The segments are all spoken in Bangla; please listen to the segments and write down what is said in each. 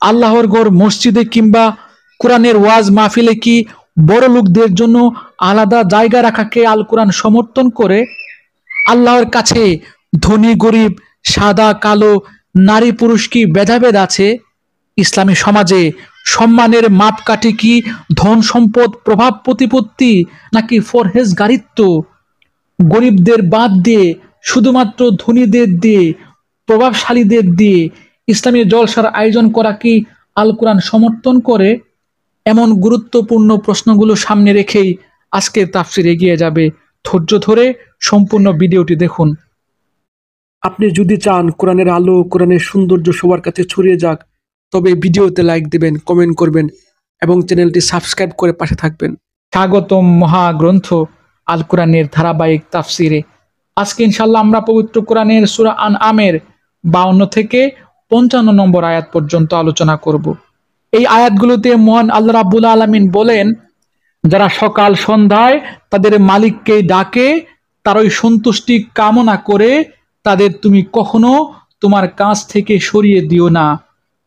আল্লাহর ঘর মসজিদে কিংবা কোরআনের ওয়াজ মাহফিলে কি বড় লোকদের জন্য আলাদা জায়গা রাখাকে আল কোরআন সমর্থন করে? আল্লাহর কাছে ধনী গরিব, সাদা কালো, নারী পুরুষ কি ভেদাভেদ আছে? ইসলামী সমাজে সম্মানের মাপকাঠি কি ধন সম্পদ, প্রভাব প্রতিপত্তি, নাকি ফরহেজগারিত্ব? গরিবদের বাদ দিয়ে শুধুমাত্র ধনীদের দিয়ে, প্রভাবশালীদের দিয়ে ইসলামী জলসার আয়োজন করা কি আল কোরআন সমর্থন করে? এমন গুরুত্বপূর্ণ প্রশ্নগুলো সামনে রেখেই আজকের তাফসির এগিয়ে যাবে। ধৈর্য ধরে সম্পূর্ণ ভিডিওটি দেখুন। আপনি যদি চান কোরআনের আলো, কোরআনের সৌন্দর্য সবার কাছে ছড়িয়ে যাক, তবে ভিডিওতে লাইক দিবেন, কমেন্ট করবেন এবং চ্যানেলটি সাবস্ক্রাইব করে পাশে থাকবেন। স্বাগতম মহাগ্রন্থ আল কোরআনের ধারাবাহিক তাফসিরে। আজকে ইনশাল্লাহ আমরা পবিত্র কোরআনের সূরা আনআমের 52 থেকে 55 নম্বর আয়াত পর্যন্ত আলোচনা করব। এই আয়াতগুলোতে মহান আল্লাহ রাব্বুল আলামিন বলেন, যারা সকাল সন্ধ্যায় তাদের মালিককে ডাকে, তার ওই সন্তুষ্টি কামনা করে, তাদের তুমি কখনো তোমার কাছ থেকে সরিয়ে দিও না,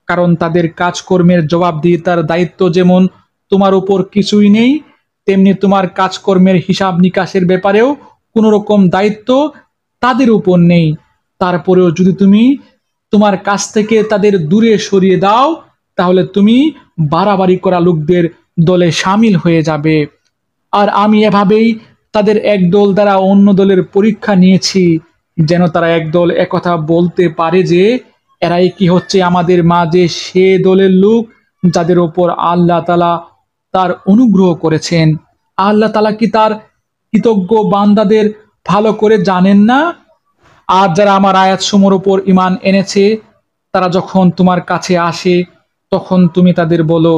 কারণ তাদের কাজকর্মের জবাবদিহিতার দায়িত্ব যেমন তোমার উপর কিছুই নেই, তেমনি তোমার কাজকর্মের হিসাব নিকাশের ব্যাপারেও কোনো রকম দায়িত্ব তাদের উপর নেই। তারপরেও যদি তুমি তোমার কাছ থেকে তাদের দূরে সরিয়ে দাও, তাহলে তুমি বাড়াবাড়ি করা লোকদের দলে সামিল হয়ে যাবে। আর আমি এভাবেই তাদের একদল দ্বারা অন্য দলের পরীক্ষা নিয়েছি, যেন তারা একদল একথা বলতে পারে যে এরাই কি হচ্ছে আমাদের মাঝে সে দলের লোক যাদের ওপর আল্লাহ তাআলা তার অনুগ্রহ করেছেন। আল্লাহ তাআলা কি তার কৃতজ্ঞ বান্দাদের ভালো করে জানেন না? আর যারা আমার আয়াতসমূহের উপর ঈমান এনেছে, তারা যখন তোমার কাছে আসে, তখন তুমি তাদের বলো,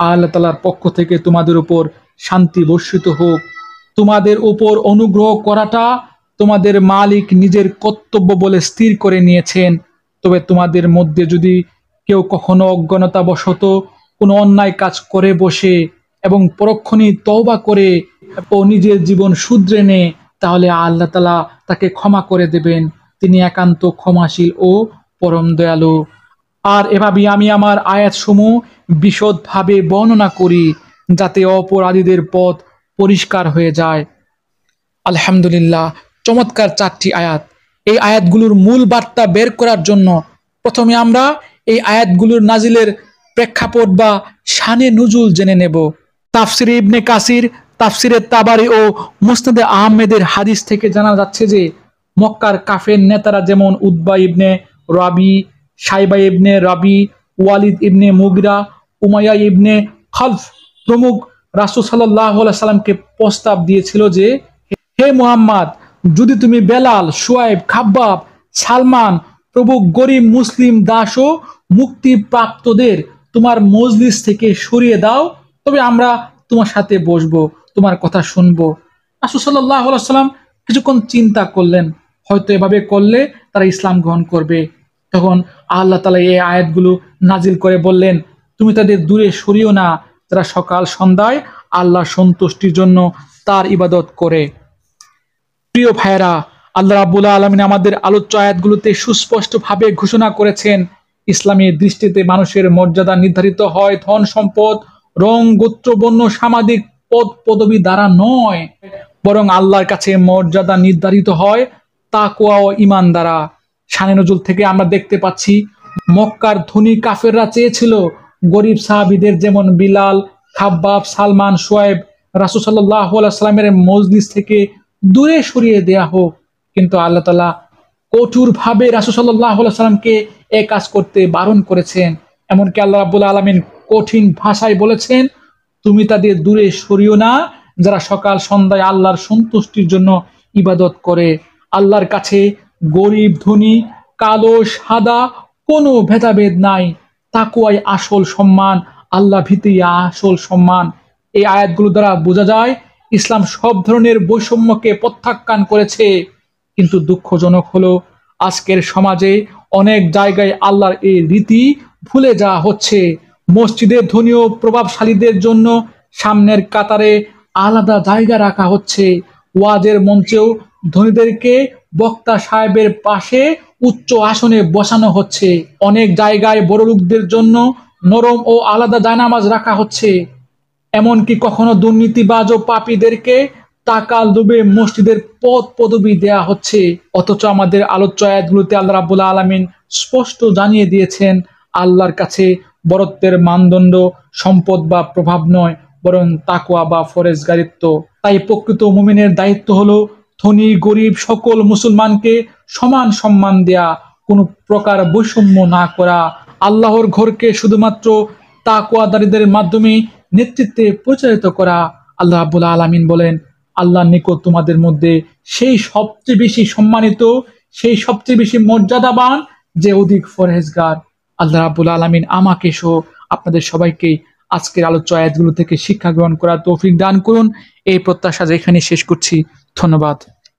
আল্লাহ তাআলার পক্ষ থেকে তোমাদের উপর শান্তি বর্ষিত হোক। তোমাদের উপর অনুগ্রহ করাটা তোমাদের মালিক নিজের কর্তব্য বলে স্থির করে নিয়েছেন। তবে তোমাদের মধ্যে যদি কেউ কখনো অজ্ঞানতাবশত কোনো অন্যায় কাজ করে বসে এবং পরক্ষণেই তওবা করে ও নিজের জীবন শুধরে নেয়, তাহলে আল্লাহ তাআলা তাকে ক্ষমা করে দেবেন। তিনি একান্ত ক্ষমাশীল ও পরম দয়ালু। আর এভাবেই আমি আমার আয়াতসমূহ বিশদভাবে বর্ণনা করি, যাতে অপরাধীদের পথ পরিষ্কার হয়ে যায়। আলহামদুলিল্লাহ, চমৎকার 4টি আয়াত। এই আয়াতগুলোর মূল বার্তা বের করার জন্য প্রথমে আমরা এই আয়াতগুলোর নাজিলের প্রেক্ষাপট বা শানে নুজুল জেনে নেব। তাফসিরে ইবনে কাসির, তাফসিরে তাবারি ও মুসনাদে আহমেদের হাদিস থেকে জানা যাচ্ছে যে মক্কার কাফের নেতারা যেমন উতবা ইবনে রাবি, সাইবা ইবনে রাবি, ওয়ালিদ ইবনে মুগিরা, উমাইয়া ইবনে খালফ প্রমুখ রাসূল সাল্লাল্লাহু আলাইহি সাল্লামকে প্রস্তাব দিয়েছিল যে, হে মুহাম্মদ, যদি তুমি বেলাল, শুয়াইব, খাব্বাব, সালমান প্রভু গরিব মুসলিম দাস ও মুক্তিপ্রাপ্তদের তোমার মজলিস থেকে সরিয়ে দাও, তবে আমরা তোমার সাথে বসবো, তোমার কথা শুনবো। রাসূল সাল্লাল্লাহু আলাইহি সাল্লাম কিছুক্ষণ চিন্তা করলেন, হয়তো এভাবে করলে তারা ইসলাম গ্রহণ করবে। তখন আল্লাহ তাআলা এই আয়াতগুলো নাজিল করে বললেন, তুমি তাদের দূরে সরিও না, যারা সকাল সন্ধ্যায় আল্লাহ সন্তুষ্টির জন্য তার ইবাদত করে। প্রিয় ভাইয়েরা, আল্লাহ রাব্বুল আলামিন আমাদের আলোচ্য আয়াতগুলোতে সুস্পষ্টভাবে ঘোষণা করেছেন, ইসলামী দৃষ্টিতে মানুষের মর্যাদা নির্ধারিত হয় ধন সম্পদ, রং, গোত্র, বর্ণ, সামাজিক পদ পদবি দ্বারা নয়, বরং আল্লাহর কাছে মর্যাদা নির্ধারিত হয় তাকওয়া ও ঈমান দ্বারা। শানে নজুল থেকে আমরা দেখতে পাচ্ছি, মক্কার ধনী কাফেররা চেয়েছিল গরিব সাহাবীদের যেমন বিলাল, খাব্বাব, সালমান, শুয়াইব রাসূল সাল্লাল্লাহু আলাইহি সাল্লামের মজলিস থেকে দূরে সরিয়ে দেয়া হোক, কিন্তু আল্লাহ তাআলা কঠোরভাবে রাসূল সাল্লাল্লাহু আলাইহি সাল্লামকে এই কাজ করতে বারণ করেছেন। এমনকি আল্লাহ রাব্বুল আলামিন কঠিন ভাষায় বলেছেন, তুমি তাদের দূরে সরিও না, যারা সকাল সন্ধ্যায় আল্লাহর সন্তুষ্টির জন্য ইবাদত করে। আল্লাহর কাছে গরিব ধনী, কালো সাদা কোনো ভেদাভেদ নাই। তাকওয়াই আসল সম্মান, আল্লাহ ভীতি আসল সম্মান। এই আয়াতগুলো দ্বারা বোঝা যায় ইসলাম সব ধরনের বৈষম্যকে প্রত্যাখ্যান করেছে। কিন্তু দুঃখজনক হলো আজকের সমাজে অনেক জায়গায় আল্লাহর এই রীতি ভুলে যাওয়া হচ্ছে। মসজিদের ধনী ও প্রভাবশালীদের জন্য সামনের কাতারে আলাদা জায়গা রাখা হচ্ছে। ওয়াজের মঞ্চেও ধনীদেরকে বক্তা সাহেবের পাশে উচ্চ আসনে বসানো হচ্ছে। অনেক জায়গায় বড় লোকদের জন্য নরম ও আলাদা জায়নামাজ রাখা হচ্ছে। এমনকি কখনো দুর্নীতিবাজ ও পাপীদেরকে টাকা লোভে মসজিদের পদ পদবি দেয়া হচ্ছে। অথচ আমাদের আলোচ্য আয়াতগুলোতে আল্লাহ রাব্বুল আলামিন স্পষ্ট জানিয়ে দিয়েছেন, আল্লাহর কাছে বরত্বের মানদণ্ড সম্পদ বা প্রভাব নয়, বরং তাকওয়া বা ফরেজগারিত্ব। তাই প্রকৃত মুমিনের দায়িত্ব হলো ধনী গরিব সকল মুসলমানকে সমান সম্মান দেয়া, কোনো প্রকার বৈষম্য না করা, আল্লাহর ঘরকে শুধুমাত্র তাকওয়াদারীদের মাধ্যমে নেতৃত্বে পরিচালিত করা। আল্লাহ রাব্বুল আলামিন বলেন, আল্লাহর নিকট তোমাদের মধ্যে সেই সবচেয়ে বেশি সম্মানিত, সেই সবচেয়ে বেশি মর্যাদাবান, যে অধিক ফরহেজগার। আল্লাহ রাব্বুল আলামিন আমাকে সহ আপনাদের সবাইকে আজকের আলোচ্য আয়াতগুলো থেকে শিক্ষা গ্রহণ করার তৌফিক দান করুন। এই প্রত্যাশা যেখানে শেষ করছি। ধন্যবাদ।